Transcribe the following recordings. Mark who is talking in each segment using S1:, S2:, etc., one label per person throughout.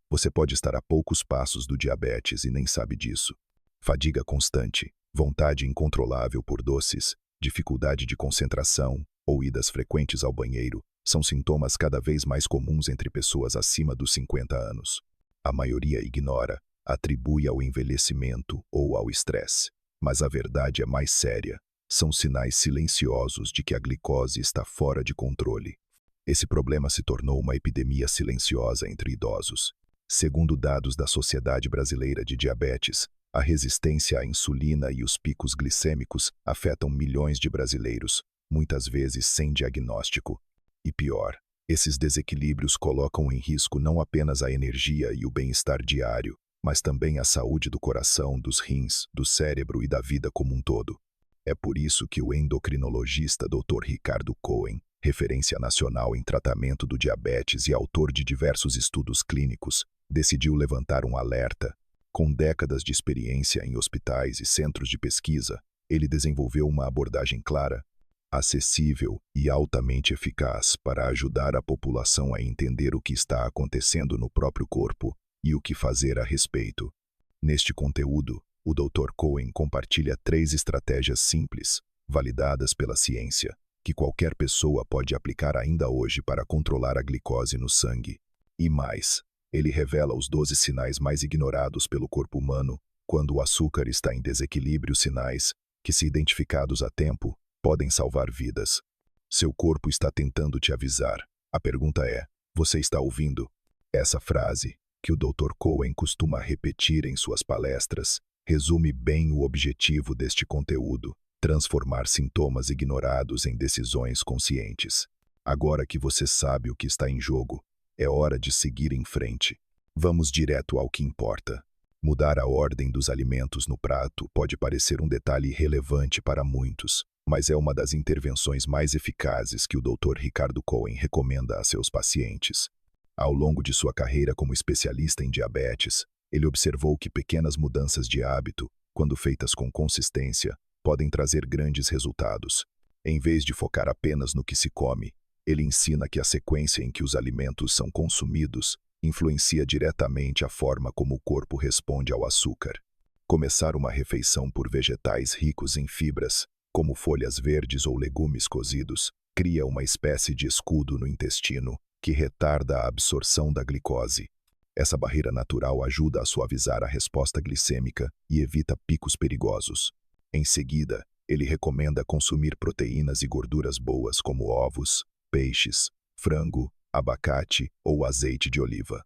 S1: Você pode estar a poucos passos do diabetes e nem sabe disso. Fadiga constante, vontade incontrolável por doces, dificuldade de concentração ou idas frequentes ao banheiro são sintomas cada vez mais comuns entre pessoas acima dos 50 anos. A maioria ignora, atribui ao envelhecimento ou ao estresse. Mas a verdade é mais séria. São sinais silenciosos de que a glicose está fora de controle. Esse problema se tornou uma epidemia silenciosa entre idosos. Segundo dados da Sociedade Brasileira de Diabetes, a resistência à insulina e os picos glicêmicos afetam milhões de brasileiros, muitas vezes sem diagnóstico. E pior, esses desequilíbrios colocam em risco não apenas a energia e o bem-estar diário, mas também a saúde do coração, dos rins, do cérebro e da vida como um todo. É por isso que o endocrinologista Dr. Ricardo Cohen, referência nacional em tratamento do diabetes e autor de diversos estudos clínicos, decidiu levantar um alerta. Com décadas de experiência em hospitais e centros de pesquisa, ele desenvolveu uma abordagem clara, acessível e altamente eficaz para ajudar a população a entender o que está acontecendo no próprio corpo e o que fazer a respeito. Neste conteúdo, o Dr. Cohen compartilha 3 estratégias simples, validadas pela ciência, que qualquer pessoa pode aplicar ainda hoje para controlar a glicose no sangue. E mais, ele revela os 12 sinais mais ignorados pelo corpo humano quando o açúcar está em desequilíbrio, sinais que, se identificados a tempo, podem salvar vidas. Seu corpo está tentando te avisar. A pergunta é: você está ouvindo? Essa frase, que o Dr. Cohen costuma repetir em suas palestras, resume bem o objetivo deste conteúdo: transformar sintomas ignorados em decisões conscientes. Agora que você sabe o que está em jogo, é hora de seguir em frente. Vamos direto ao que importa. Mudar a ordem dos alimentos no prato pode parecer um detalhe irrelevante para muitos, mas é uma das intervenções mais eficazes que o Dr. Ricardo Cohen recomenda a seus pacientes. Ao longo de sua carreira como especialista em diabetes, ele observou que pequenas mudanças de hábito, quando feitas com consistência, podem trazer grandes resultados. Em vez de focar apenas no que se come, ele ensina que a sequência em que os alimentos são consumidos influencia diretamente a forma como o corpo responde ao açúcar. Começar uma refeição por vegetais ricos em fibras, como folhas verdes ou legumes cozidos, cria uma espécie de escudo no intestino que retarda a absorção da glicose. Essa barreira natural ajuda a suavizar a resposta glicêmica e evita picos perigosos. Em seguida, ele recomenda consumir proteínas e gorduras boas como ovos, peixes, frango, abacate ou azeite de oliva.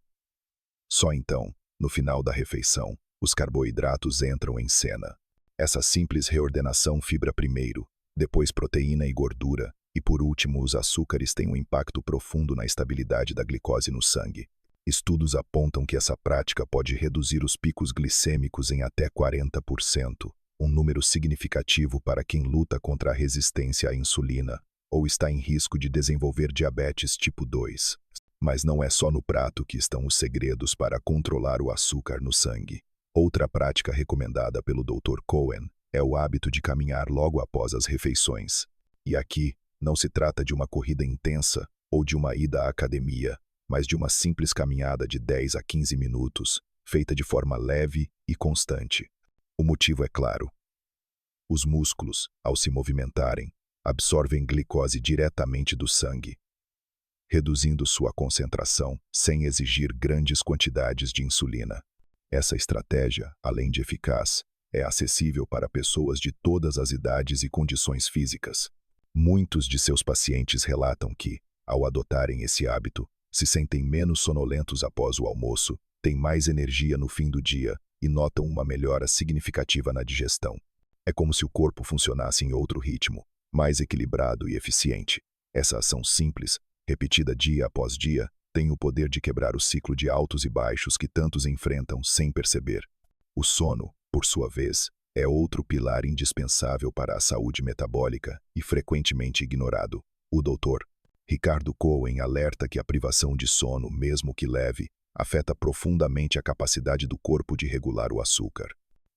S1: Só então, no final da refeição, os carboidratos entram em cena. Essa simples reordenação fibra primeiro, depois proteína e gordura, e por último os açúcares têm um impacto profundo na estabilidade da glicose no sangue. Estudos apontam que essa prática pode reduzir os picos glicêmicos em até 40%, um número significativo para quem luta contra a resistência à insulina ou está em risco de desenvolver diabetes tipo 2. Mas não é só no prato que estão os segredos para controlar o açúcar no sangue. Outra prática recomendada pelo Dr. Cohen é o hábito de caminhar logo após as refeições. E aqui, não se trata de uma corrida intensa ou de uma ida à academia, mas de uma simples caminhada de 10 a 15 minutos, feita de forma leve e constante. O motivo é claro. Os músculos, ao se movimentarem, absorvem glicose diretamente do sangue, reduzindo sua concentração sem exigir grandes quantidades de insulina. Essa estratégia, além de eficaz, é acessível para pessoas de todas as idades e condições físicas. Muitos de seus pacientes relatam que, ao adotarem esse hábito, se sentem menos sonolentos após o almoço, têm mais energia no fim do dia e notam uma melhora significativa na digestão. É como se o corpo funcionasse em outro ritmo, mais equilibrado e eficiente. Essa ação simples, repetida dia após dia, tem o poder de quebrar o ciclo de altos e baixos que tantos enfrentam sem perceber. O sono, por sua vez, é outro pilar indispensável para a saúde metabólica e frequentemente ignorado. O Dr. Ricardo Cohen alerta que a privação de sono, mesmo que leve, afeta profundamente a capacidade do corpo de regular o açúcar.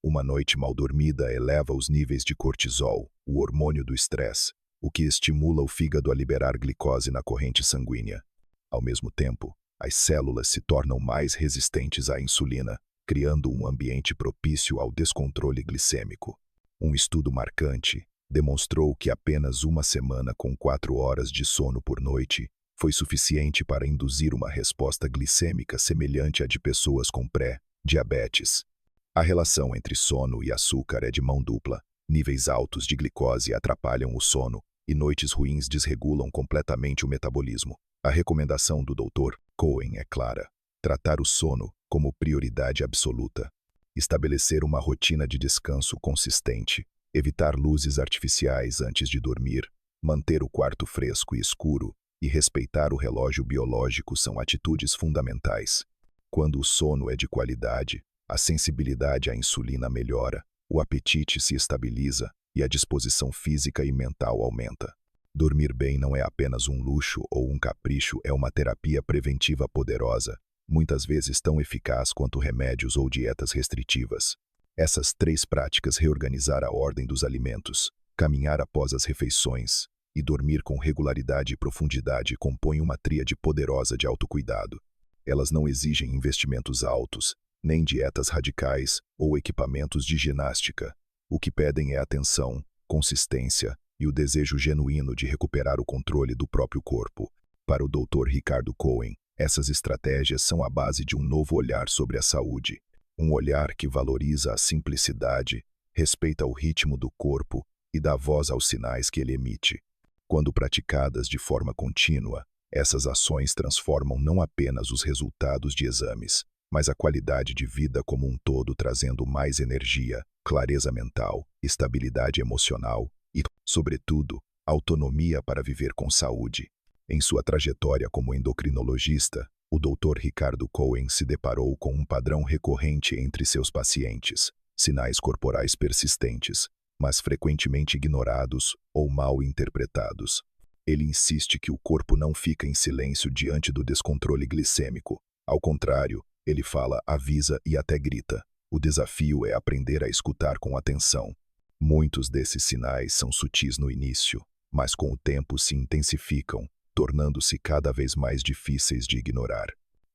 S1: Uma noite mal dormida eleva os níveis de cortisol, o hormônio do estresse, o que estimula o fígado a liberar glicose na corrente sanguínea. Ao mesmo tempo, as células se tornam mais resistentes à insulina, criando um ambiente propício ao descontrole glicêmico. Um estudo marcante demonstrou que apenas uma semana com 4 horas de sono por noite foi suficiente para induzir uma resposta glicêmica semelhante à de pessoas com pré-diabetes. A relação entre sono e açúcar é de mão dupla. Níveis altos de glicose atrapalham o sono e noites ruins desregulam completamente o metabolismo. A recomendação do Dr. Cohen é clara: tratar o sono como prioridade absoluta. Estabelecer uma rotina de descanso consistente, evitar luzes artificiais antes de dormir, manter o quarto fresco e escuro e respeitar o relógio biológico são atitudes fundamentais. Quando o sono é de qualidade, a sensibilidade à insulina melhora, o apetite se estabiliza e a disposição física e mental aumenta. Dormir bem não é apenas um luxo ou um capricho, é uma terapia preventiva poderosa, muitas vezes tão eficaz quanto remédios ou dietas restritivas. Essas 3 práticas, reorganizar a ordem dos alimentos, caminhar após as refeições e dormir com regularidade e profundidade, compõem uma tríade poderosa de autocuidado. Elas não exigem investimentos altos, nem dietas radicais ou equipamentos de ginástica. O que pedem é atenção, consistência e o desejo genuíno de recuperar o controle do próprio corpo. Para o Dr. Ricardo Cohen, essas estratégias são a base de um novo olhar sobre a saúde. Um olhar que valoriza a simplicidade, respeita o ritmo do corpo e dá voz aos sinais que ele emite. Quando praticadas de forma contínua, essas ações transformam não apenas os resultados de exames, mas a qualidade de vida como um todo, trazendo mais energia, clareza mental, estabilidade emocional e, sobretudo, autonomia para viver com saúde. Em sua trajetória como endocrinologista, o Dr. Ricardo Cohen se deparou com um padrão recorrente entre seus pacientes: sinais corporais persistentes, mas frequentemente ignorados ou mal interpretados. Ele insiste que o corpo não fica em silêncio diante do descontrole glicêmico. Ao contrário, ele fala, avisa e até grita. O desafio é aprender a escutar com atenção. Muitos desses sinais são sutis no início, mas com o tempo se intensificam, tornando-se cada vez mais difíceis de ignorar.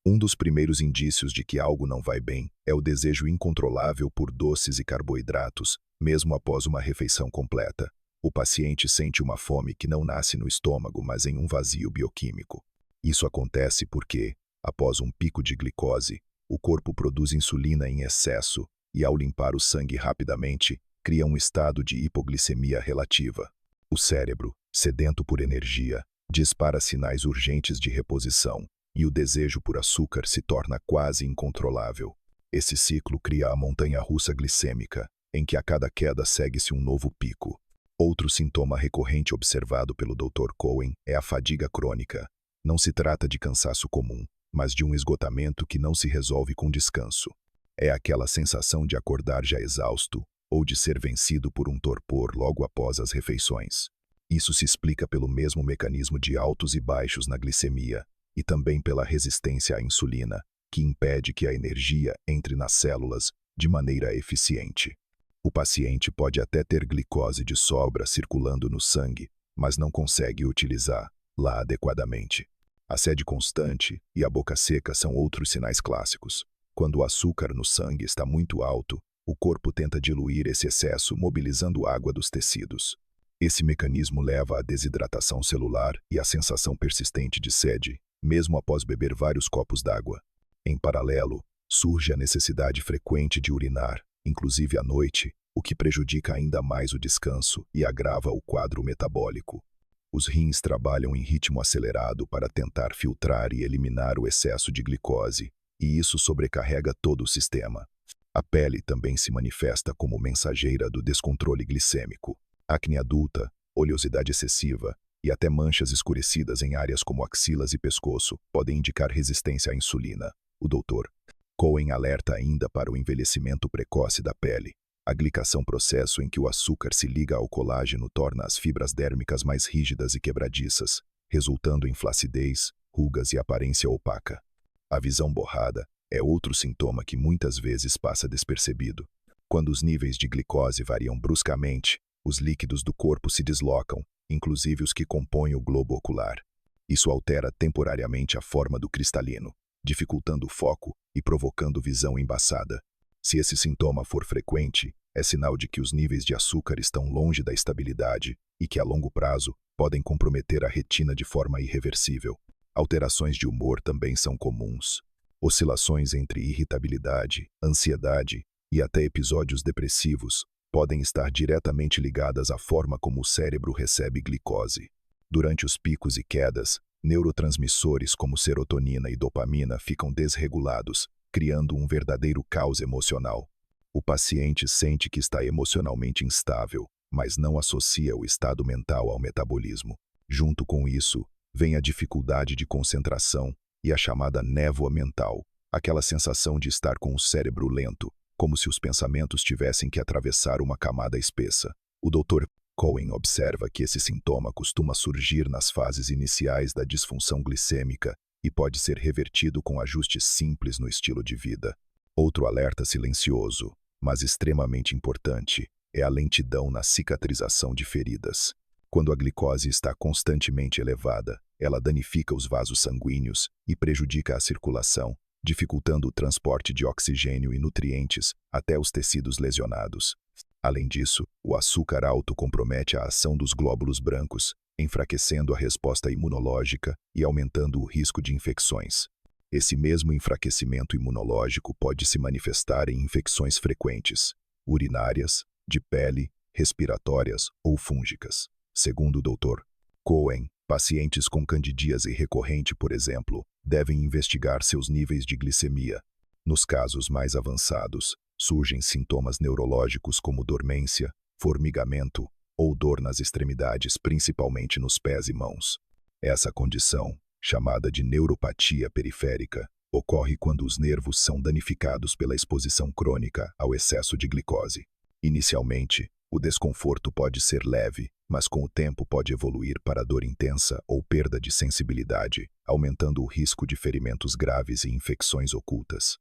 S1: Um dos primeiros indícios de que algo não vai bem é o desejo incontrolável por doces e carboidratos, mesmo após uma refeição completa. O paciente sente uma fome que não nasce no estômago, mas em um vazio bioquímico. Isso acontece porque, após um pico de glicose, o corpo produz insulina em excesso e, ao limpar o sangue rapidamente, cria um estado de hipoglicemia relativa. O cérebro, sedento por energia, dispara sinais urgentes de reposição e o desejo por açúcar se torna quase incontrolável. Esse ciclo cria a montanha-russa glicêmica, em que a cada queda segue-se um novo pico. Outro sintoma recorrente observado pelo Dr. Cohen é a fadiga crônica. Não se trata de cansaço comum, mas de um esgotamento que não se resolve com descanso. É aquela sensação de acordar já exausto ou de ser vencido por um torpor logo após as refeições. Isso se explica pelo mesmo mecanismo de altos e baixos na glicemia e também pela resistência à insulina, que impede que a energia entre nas células de maneira eficiente. O paciente pode até ter glicose de sobra circulando no sangue, mas não consegue utilizá-la adequadamente. A sede constante e a boca seca são outros sinais clássicos. Quando o açúcar no sangue está muito alto, o corpo tenta diluir esse excesso mobilizando água dos tecidos. Esse mecanismo leva à desidratação celular e à sensação persistente de sede, mesmo após beber vários copos d'água. Em paralelo, surge a necessidade frequente de urinar, inclusive à noite, o que prejudica ainda mais o descanso e agrava o quadro metabólico. Os rins trabalham em ritmo acelerado para tentar filtrar e eliminar o excesso de glicose, e isso sobrecarrega todo o sistema. A pele também se manifesta como mensageira do descontrole glicêmico. Acne adulta, oleosidade excessiva e até manchas escurecidas em áreas como axilas e pescoço podem indicar resistência à insulina. O Dr. Cohen alerta ainda para o envelhecimento precoce da pele. A glicação, processo em que o açúcar se liga ao colágeno, torna as fibras dérmicas mais rígidas e quebradiças, resultando em flacidez, rugas e aparência opaca. A visão borrada é outro sintoma que muitas vezes passa despercebido. Quando os níveis de glicose variam bruscamente, os líquidos do corpo se deslocam, inclusive os que compõem o globo ocular. Isso altera temporariamente a forma do cristalino, dificultando o foco e provocando visão embaçada. Se esse sintoma for frequente, é sinal de que os níveis de açúcar estão longe da estabilidade e que, a longo prazo, podem comprometer a retina de forma irreversível. Alterações de humor também são comuns. Oscilações entre irritabilidade, ansiedade e até episódios depressivos podem estar diretamente ligadas à forma como o cérebro recebe glicose. Durante os picos e quedas, neurotransmissores como serotonina e dopamina ficam desregulados, criando um verdadeiro caos emocional. O paciente sente que está emocionalmente instável, mas não associa o estado mental ao metabolismo. Junto com isso, vem a dificuldade de concentração e a chamada névoa mental, aquela sensação de estar com o cérebro lento, como se os pensamentos tivessem que atravessar uma camada espessa. O Dr. Cohen observa que esse sintoma costuma surgir nas fases iniciais da disfunção glicêmica e pode ser revertido com ajustes simples no estilo de vida. Outro alerta silencioso, mas extremamente importante, é a lentidão na cicatrização de feridas. Quando a glicose está constantemente elevada, ela danifica os vasos sanguíneos e prejudica a circulação, dificultando o transporte de oxigênio e nutrientes até os tecidos lesionados. Além disso, o açúcar alto compromete a ação dos glóbulos brancos, enfraquecendo a resposta imunológica e aumentando o risco de infecções. Esse mesmo enfraquecimento imunológico pode se manifestar em infecções frequentes, urinárias, de pele, respiratórias ou fúngicas. Segundo o Dr. Cohen, pacientes com candidíase recorrente, por exemplo, devem investigar seus níveis de glicemia. Nos casos mais avançados, surgem sintomas neurológicos como dormência, formigamento ou dor nas extremidades, principalmente nos pés e mãos. Essa condição, chamada de neuropatia periférica, ocorre quando os nervos são danificados pela exposição crônica ao excesso de glicose. Inicialmente, o desconforto pode ser leve, mas com o tempo pode evoluir para dor intensa ou perda de sensibilidade, aumentando o risco de ferimentos graves e infecções ocultas.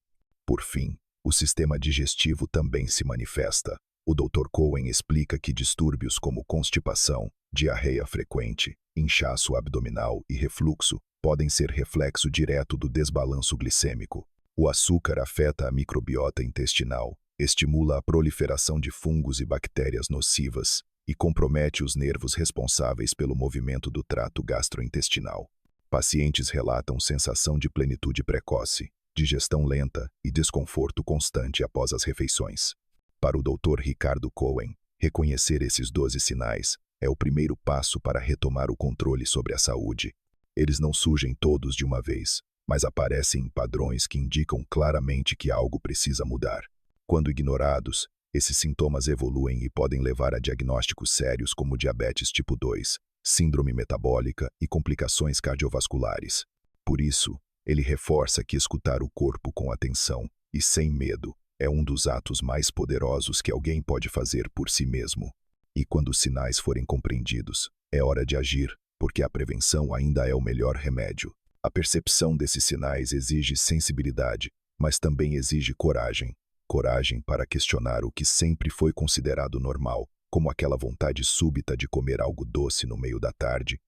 S1: Por fim, o sistema digestivo também se manifesta. O Dr. Cohen explica que distúrbios como constipação, diarreia frequente, inchaço abdominal e refluxo podem ser reflexo direto do desbalanço glicêmico. O açúcar afeta a microbiota intestinal, estimula a proliferação de fungos e bactérias nocivas e compromete os nervos responsáveis pelo movimento do trato gastrointestinal. Pacientes relatam sensação de plenitude precoce, digestão lenta e desconforto constante após as refeições. Para o Dr. Ricardo Cohen, reconhecer esses 12 sinais é o primeiro passo para retomar o controle sobre a saúde. Eles não surgem todos de uma vez, mas aparecem em padrões que indicam claramente que algo precisa mudar. Quando ignorados, esses sintomas evoluem e podem levar a diagnósticos sérios como diabetes tipo 2, síndrome metabólica e complicações cardiovasculares. Por isso, ele reforça que escutar o corpo com atenção e sem medo é um dos atos mais poderosos que alguém pode fazer por si mesmo. E quando os sinais forem compreendidos, é hora de agir, porque a prevenção ainda é o melhor remédio. A percepção desses sinais exige sensibilidade, mas também exige coragem. Coragem para questionar o que sempre foi considerado normal, como aquela vontade súbita de comer algo doce no meio da tarde,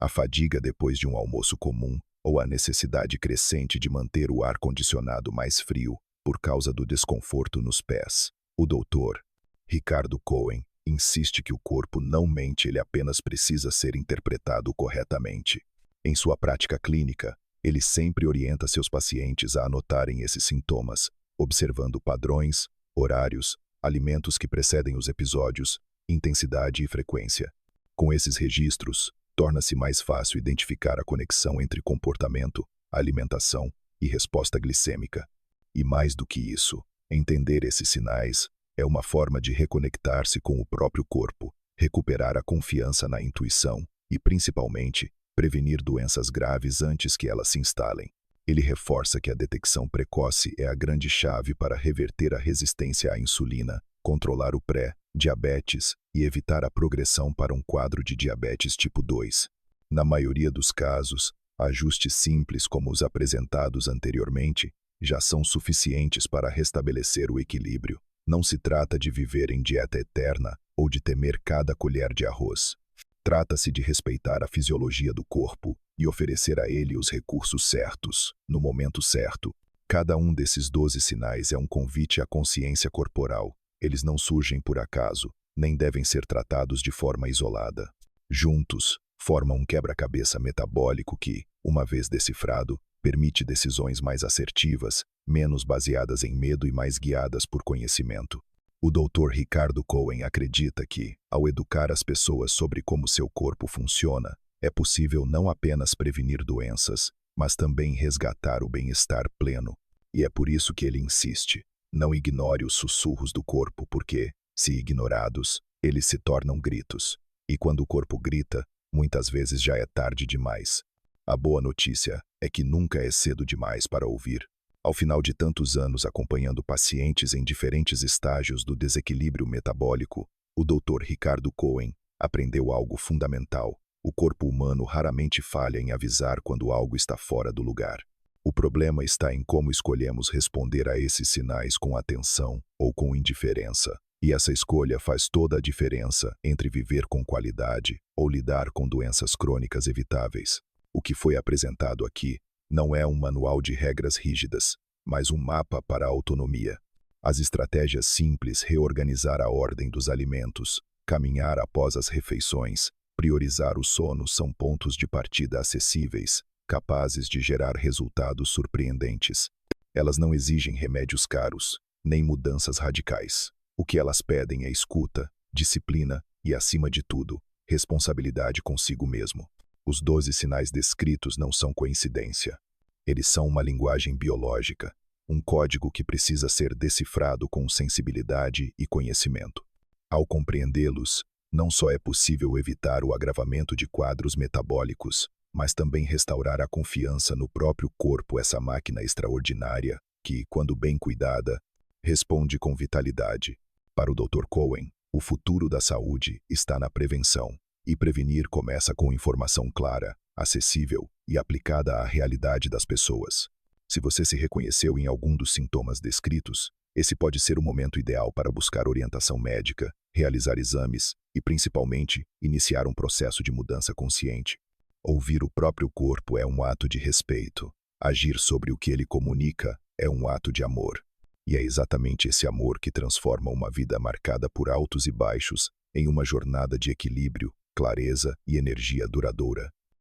S1: a fadiga depois de um almoço comum, ou a necessidade crescente de manter o ar-condicionado mais frio por causa do desconforto nos pés. O Dr. Ricardo Cohen insiste que o corpo não mente, ele apenas precisa ser interpretado corretamente. Em sua prática clínica, ele sempre orienta seus pacientes a anotarem esses sintomas, observando padrões, horários, alimentos que precedem os episódios, intensidade e frequência. Com esses registros, torna-se mais fácil identificar a conexão entre comportamento, alimentação e resposta glicêmica. E mais do que isso, entender esses sinais é uma forma de reconectar-se com o próprio corpo, recuperar a confiança na intuição e, principalmente, prevenir doenças graves antes que elas se instalem. Ele reforça que a detecção precoce é a grande chave para reverter a resistência à insulina, controlar o pré-diabetes e evitar a progressão para um quadro de diabetes tipo 2. Na maioria dos casos, ajustes simples como os apresentados anteriormente já são suficientes para restabelecer o equilíbrio. Não se trata de viver em dieta eterna ou de temer cada colher de arroz. Trata-se de respeitar a fisiologia do corpo e oferecer a ele os recursos certos, no momento certo. Cada um desses 12 sinais é um convite à consciência corporal. Eles não surgem por acaso, nem devem ser tratados de forma isolada. Juntos, formam um quebra-cabeça metabólico que, uma vez decifrado, permite decisões mais assertivas, menos baseadas em medo e mais guiadas por conhecimento. O Dr. Ricardo Cohen acredita que, ao educar as pessoas sobre como seu corpo funciona, é possível não apenas prevenir doenças, mas também resgatar o bem-estar pleno. E é por isso que ele insiste: não ignore os sussurros do corpo, porque, se ignorados, eles se tornam gritos. E quando o corpo grita, muitas vezes já é tarde demais. A boa notícia é que nunca é cedo demais para ouvir. Ao final de tantos anos acompanhando pacientes em diferentes estágios do desequilíbrio metabólico, o Dr. Ricardo Cohen aprendeu algo fundamental: o corpo humano raramente falha em avisar quando algo está fora do lugar. O problema está em como escolhemos responder a esses sinais, com atenção ou com indiferença. E essa escolha faz toda a diferença entre viver com qualidade ou lidar com doenças crônicas evitáveis. O que foi apresentado aqui não é um manual de regras rígidas, mas um mapa para a autonomia. As estratégias simples: reorganizar a ordem dos alimentos, caminhar após as refeições, priorizar o sono, são pontos de partida acessíveis, capazes de gerar resultados surpreendentes. Elas não exigem remédios caros, nem mudanças radicais. O que elas pedem é escuta, disciplina e, acima de tudo, responsabilidade consigo mesmo. Os 12 sinais descritos não são coincidência. Eles são uma linguagem biológica, um código que precisa ser decifrado com sensibilidade e conhecimento. Ao compreendê-los, não só é possível evitar o agravamento de quadros metabólicos, mas também restaurar a confiança no próprio corpo, essa máquina extraordinária que, quando bem cuidada, responde com vitalidade. Para o Dr. Cohen, o futuro da saúde está na prevenção, e prevenir começa com informação clara, acessível e aplicada à realidade das pessoas. Se você se reconheceu em algum dos sintomas descritos, esse pode ser o momento ideal para buscar orientação médica, realizar exames e, principalmente, iniciar um processo de mudança consciente. Ouvir o próprio corpo é um ato de respeito. Agir sobre o que ele comunica é um ato de amor. E é exatamente esse amor que transforma uma vida marcada por altos e baixos em uma jornada de equilíbrio, clareza e energia duradoura.